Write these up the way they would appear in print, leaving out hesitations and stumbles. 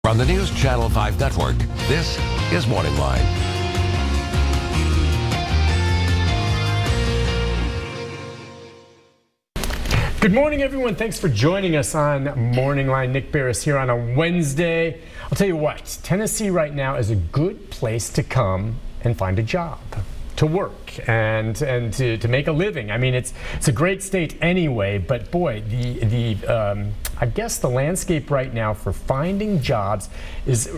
On the News Channel 5 Network, this is MorningLine. Good morning, everyone. Thanks for joining us on MorningLine. Nick Barris here on a Wednesday. I'll tell you what, Tennessee right now is a good place to come and find a job, to work and to make a living. I mean, it's a great state anyway, but boy, I guess the landscape right now for finding jobs is,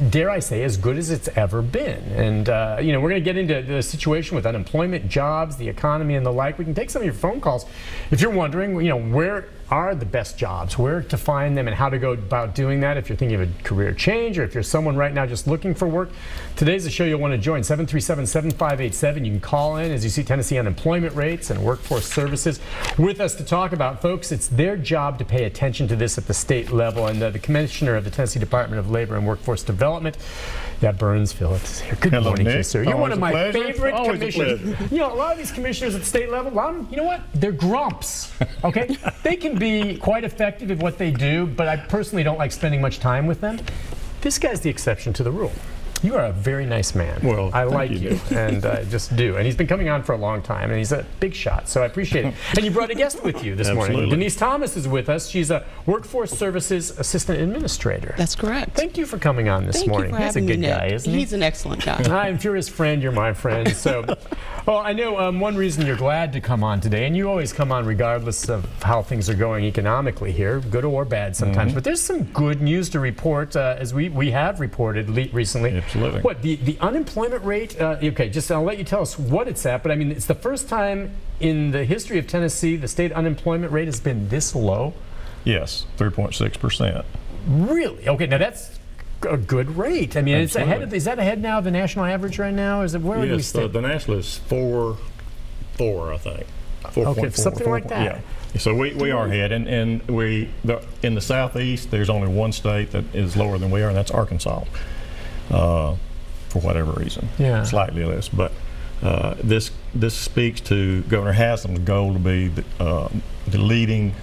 dare I say, as good as it's ever been. And you know, we're going to get into the situation with unemployment, jobs, the economy, and the like. We can take some of your phone calls if you're wondering, you know, where are the best jobs, where to find them, and how to go about doing that. If you're thinking of a career change, or if you're someone right now just looking for work, today's the show you'll want to join. 737-7587. You can call in as you see Tennessee unemployment rates and workforce services with us to talk about. Folks, it's their job to pay attention to this at the state level, and the commissioner of the Tennessee Department of Labor and Workforce Development, Burns Phillips, is here. Good morning to you, sir. You're one of my favorite commissioners. You know, a lot of these commissioners at the state level, you know what? They're grumps, okay? They can be quite effective at what they do, but I personally don't like spending much time with them. This guy's the exception to the rule. You are a very nice man. Well, I like you, and I just do. And he's been coming on for a long time, and he's a big shot, so I appreciate it. And you brought a guest with you this morning. Deniece Thomas is with us. She's a Workforce Services Assistant Administrator. That's correct. Thank you for coming on this morning. He's a good guy, isn't he? He's an excellent guy. If you're his friend, you're my friend. So, well, I know one reason you're glad to come on today, and you always come on regardless of how things are going economically here, good or bad sometimes, but there's some good news to report, as we have reported recently. Absolutely. What, the unemployment rate, okay, just I'll let you tell us what it's at, but I mean, it's the first time in the history of Tennessee the state unemployment rate has been this low? Yes, 3.6%. Really? Okay, now that's a good rate. I mean, Absolutely. It's ahead of, is that ahead now of the national average right now? Is it, where do we stay? The national is 4.4, I think. 4. Okay, 4, something 4, like that. Yeah. So we are ahead, and in the southeast, there's only one state that is lower than we are, and that's Arkansas. For whatever reason, slightly less. But this speaks to Governor Haslam's goal to be the leading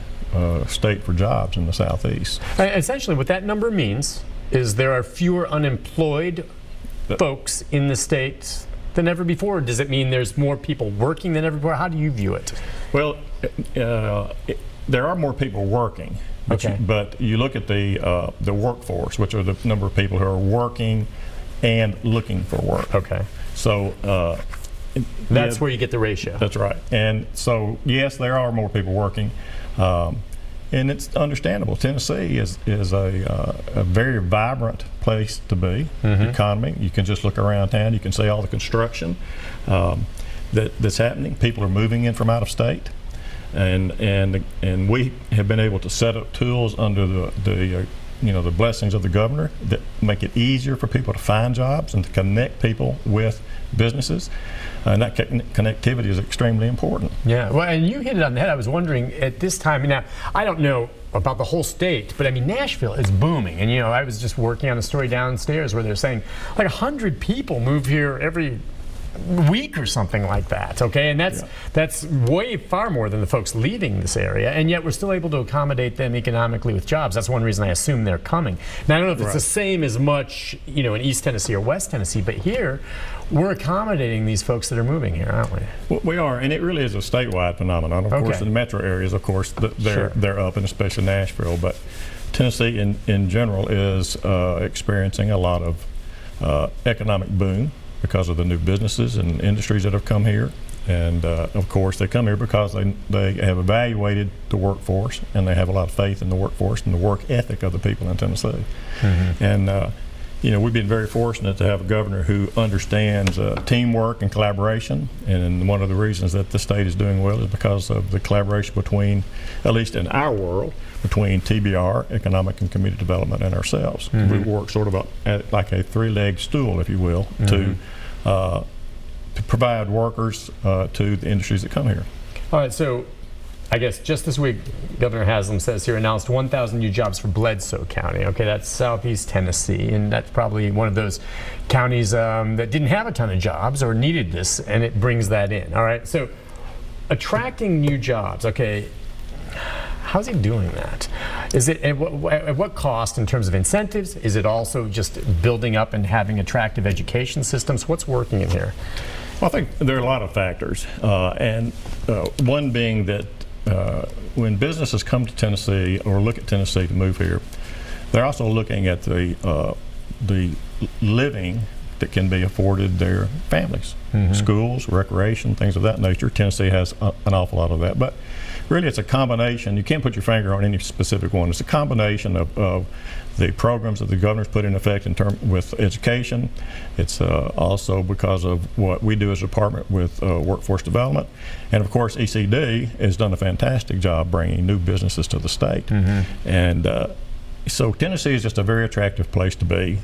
state for jobs in the southeast. Essentially, what that number means is there are fewer unemployed folks in the state than ever before. Does it mean there's more people working than ever before? How do you view it? Well, there are more people working. But you look at the workforce, which are the number of people who are working and looking for work. Okay. So that's where you get the ratio. That's right. And so yes, there are more people working, and it's understandable. Tennessee is a very vibrant place to be. The economy. You can just look around town. You can see all the construction that's happening. People are moving in from out of state. And we have been able to set up tools under the blessings of the governor that make it easier for people to find jobs and to connect people with businesses, and that connectivity is extremely important. Yeah, well, and you hit it on the head. I was wondering at this time, now I don't know about the whole state, but I mean Nashville is booming, and you know I was just working on a story downstairs where they're saying like 100 people move here every week or something like that, okay? And that's way far more than the folks leaving this area, and yet we're still able to accommodate them economically with jobs. That's one reason I assume they're coming. Now, I don't know if it's the same as much, you know, in East Tennessee or West Tennessee, but here we're accommodating these folks that are moving here, aren't we? Well, we are, and it really is a statewide phenomenon. Of course, in the metro areas, of course, they're up, and especially Nashville, but Tennessee in general is experiencing a lot of economic boom because of the new businesses and industries that have come here. And of course they come here because they have evaluated the workforce, and they have a lot of faith in the workforce and the work ethic of the people in Tennessee. And you know, we've been very fortunate to have a governor who understands teamwork and collaboration, and one of the reasons that the state is doing well is because of the collaboration between, at least in our world, between TBR, Economic and Community Development, and ourselves. We work sort of like a three-legged stool, if you will, to provide workers to the industries that come here. All right, so I guess just this week, Governor Haslam says here announced 1,000 new jobs for Bledsoe County. Okay, that's southeast Tennessee, and that's probably one of those counties that didn't have a ton of jobs or needed this, and it brings that in. All right, so attracting new jobs. Okay, How's he doing that? Is it at what cost in terms of incentives? Is it also just building up and having attractive education systems? What's working in here? Well, I think there are a lot of factors, and one being that when businesses come to Tennessee or look at Tennessee to move here, they're also looking at the living that can be afforded their families, schools, recreation, things of that nature. Tennessee has an awful lot of that, but really it's a combination. You can't put your finger on any specific one. It's a combination of the programs that the governor's put in effect with education. It's also because of what we do as a department with workforce development, and of course ECD has done a fantastic job bringing new businesses to the state. And so Tennessee is just a very attractive place to be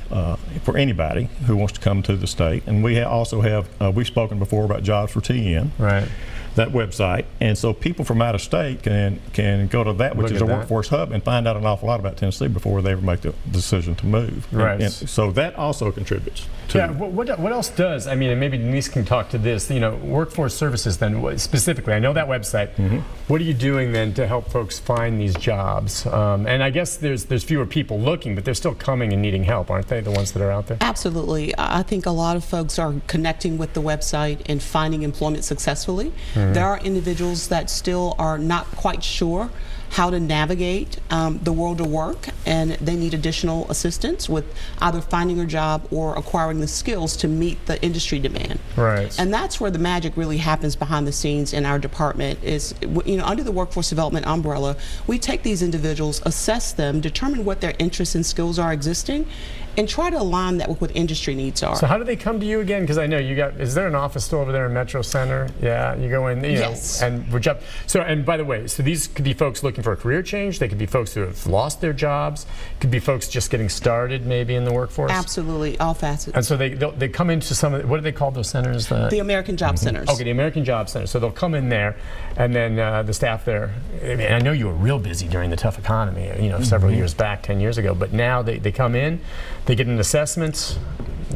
for anybody who wants to come to the state. And we also have, we've spoken before about Jobs for TN, right, that website. And so people from out of state can go to that, which is a workforce hub, and find out an awful lot about Tennessee before they ever make the decision to move. Right. And so that also contributes to. Yeah, what else does, I mean, and maybe Deniece can talk to this, you know, workforce services then, specifically, I know that website. What are you doing then to help folks find these jobs? And I guess there's fewer people looking, but they're still coming and needing help, aren't they, the ones that are out there? Absolutely. I think a lot of folks are connecting with the website and finding employment successfully. There are individuals that still are not quite sure how to navigate the world of work, and they need additional assistance with either finding a job or acquiring the skills to meet the industry demand. Right. And that's where the magic really happens behind the scenes in our department. Is, you know, under the workforce development umbrella, we take these individuals, assess them, determine what their interests and skills are existing, and try to align that with what industry needs are. So how do they come to you again? Because I know you got, is there an office still over there in Metro Center? Yeah, you go in, you know, and we're just, so, and by the way, so these could be folks looking for a career change, they could be folks who have lost their jobs, could be folks just getting started maybe in the workforce? Absolutely, all facets. And so they come into some of, what do they call those centers? The American Job Centers. Okay, the American Job Center. So they'll come in there, and then the staff there, I mean, I know you were real busy during the tough economy, you know, several years back, 10 years ago, but now they come in, they get an assessment.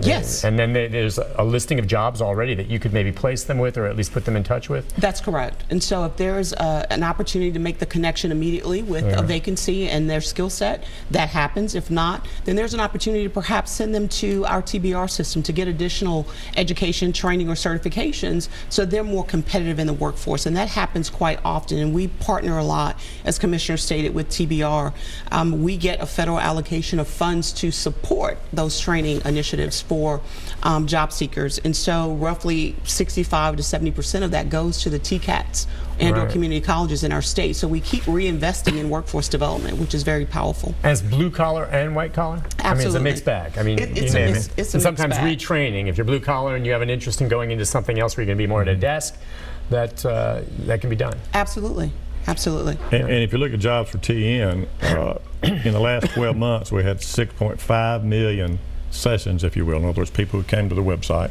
Yes. And then there's a listing of jobs already that you could maybe place them with or at least put them in touch with? That's correct. And so if there's an opportunity to make the connection immediately with a vacancy and their skill set, that happens. If not, then there's an opportunity to perhaps send them to our TBR system to get additional education, training, or certifications so they're more competitive in the workforce. And that happens quite often. And we partner a lot, as Commissioner stated, with TBR. We get a federal allocation of funds to support those training initiatives for job seekers, and so roughly 65 to 70% of that goes to the TCATs and or community colleges in our state. So we keep reinvesting in workforce development, which is very powerful. As blue collar and white collar? Absolutely. I mean, it's a mixed bag. I mean, it's you name it. It's and sometimes retraining. If you're blue collar and you have an interest in going into something else where you're going to be more at a desk, that can be done. Absolutely. Absolutely. And if you look at Jobs for TN, in the last 12 months, we had 6.5 million sessions, if you will. In other words, people who came to the website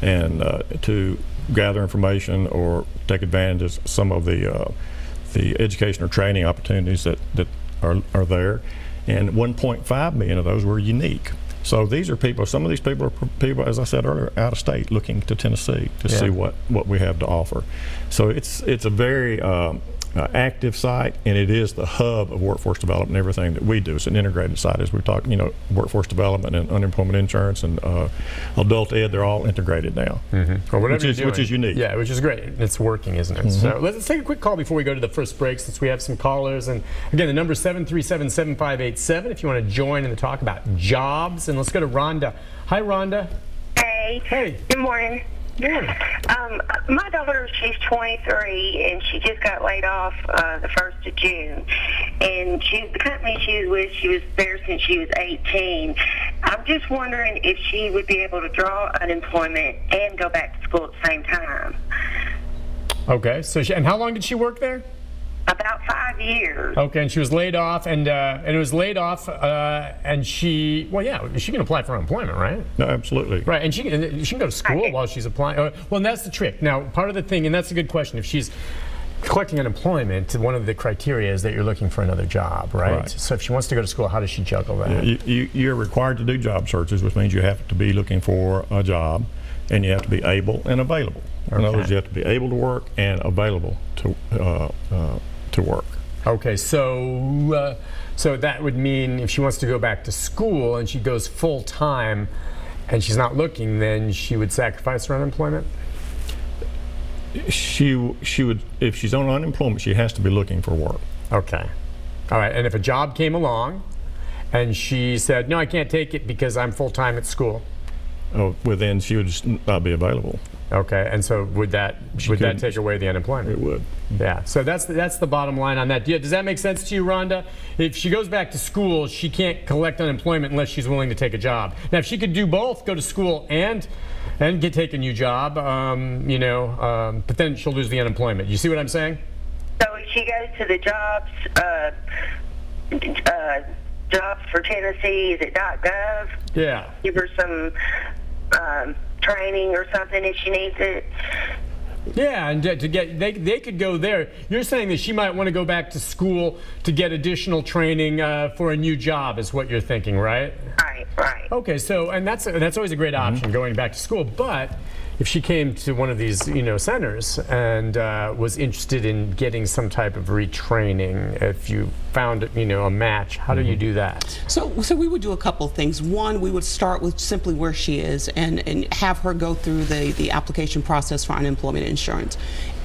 and to gather information or take advantage of some of the education or training opportunities that are there. And 1.5 million of those were unique. So these are people, some of these people are people, as I said earlier, out of state looking to Tennessee to see what we have to offer. So it's a very active site, and it is the hub of workforce development and everything that we do. It's an integrated site, as we're talking, you know, workforce development and unemployment insurance and adult ed, they're all integrated now, which is unique. Yeah, which is great. It's working, isn't it? So let's take a quick call before we go to the first break, since we have some callers. And again, the number is 737-7587 if you want to join in the talk about jobs. And let's go to Rhonda. Hi, Rhonda. Hey. Hey. Good morning. My daughter, she's 23, and she just got laid off the 1st of June. And the company she was with, she was there since she was 18. I'm just wondering if she would be able to draw unemployment and go back to school at the same time. Okay. So, and how long did she work there? About 5 years. Okay, and she was laid off, and it was laid off, and she, well, yeah, she can apply for unemployment, right? No, absolutely. Right, and she can go to school while she's applying. Well, and that's the trick. Now, part of the thing, and that's a good question, if she's collecting unemployment, one of the criteria is that you're looking for another job, right? So if she wants to go to school, how does she juggle that? You're required to do job searches, which means you have to be looking for a job, and you have to be able and available. In other words, you have to be able to work and available to work. Okay, so so that would mean if she wants to go back to school and she goes full time and she's not looking, then she would sacrifice her unemployment? She would, if she's on unemployment, she has to be looking for work. Okay. All right, and if a job came along and she said, no, I can't take it because I'm full time at school. Oh, well, then she would just not be available. Okay, and so would that take away the unemployment? It would. Yeah, so that's the bottom line on that. Does that make sense to you, Rhonda? If she goes back to school, she can't collect unemployment unless she's willing to take a job. Now, if she could do both, go to school and take a new job, but then she'll lose the unemployment. You see what I'm saying? So if she goes to the jobs for Tennessee, is it .gov? Yeah. Give her some training or something if she needs it. Yeah, and to get they could go there. You're saying that she might want to go back to school to get additional training for a new job, is what you're thinking, right? Right. Okay, so and that's always a great option, going back to school. But if she came to one of these centers and was interested in getting some type of retraining, if you found a match, how do you do that? So we would do a couple of things. One, we would start with simply where she is and have her go through the application process for unemployment insurance.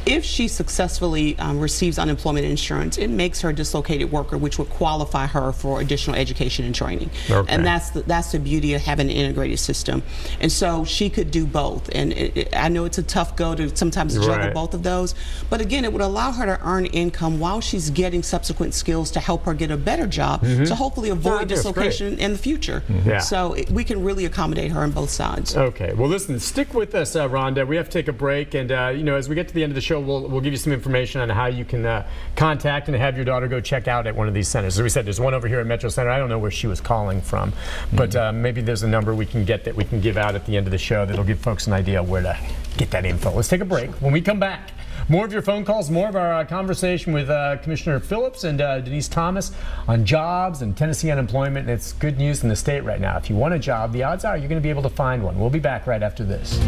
If she successfully receives unemployment insurance, it makes her a dislocated worker, which would qualify her for additional education and training. Okay. And that's the beauty of having an integrated system. And so she could do both. And I know it's a tough go to sometimes juggle both of those, but again, it would allow her to earn income while she's getting subsequent skills to help her get a better job, to hopefully avoid dislocation in the future. Yeah. So we can really accommodate her on both sides. Okay. Well, listen, stick with us, Rhonda. We have to take a break, and as we get to the end of the show, we'll give you some information on how you can contact and have your daughter go check out at one of these centers. As we said, there's one over here at Metro Center. I don't know where she was calling from, but maybe there's a number we can get that we can give out at the end of the show that'll give folks an idea where to get that info. Let's take a break. When we come back, more of your phone calls, more of our conversation with Commissioner Phillips and Deniece Thomas on jobs and Tennessee unemployment. And it's good news in the state right now. If you want a job, the odds are you're going to be able to find one. We'll be back right after this.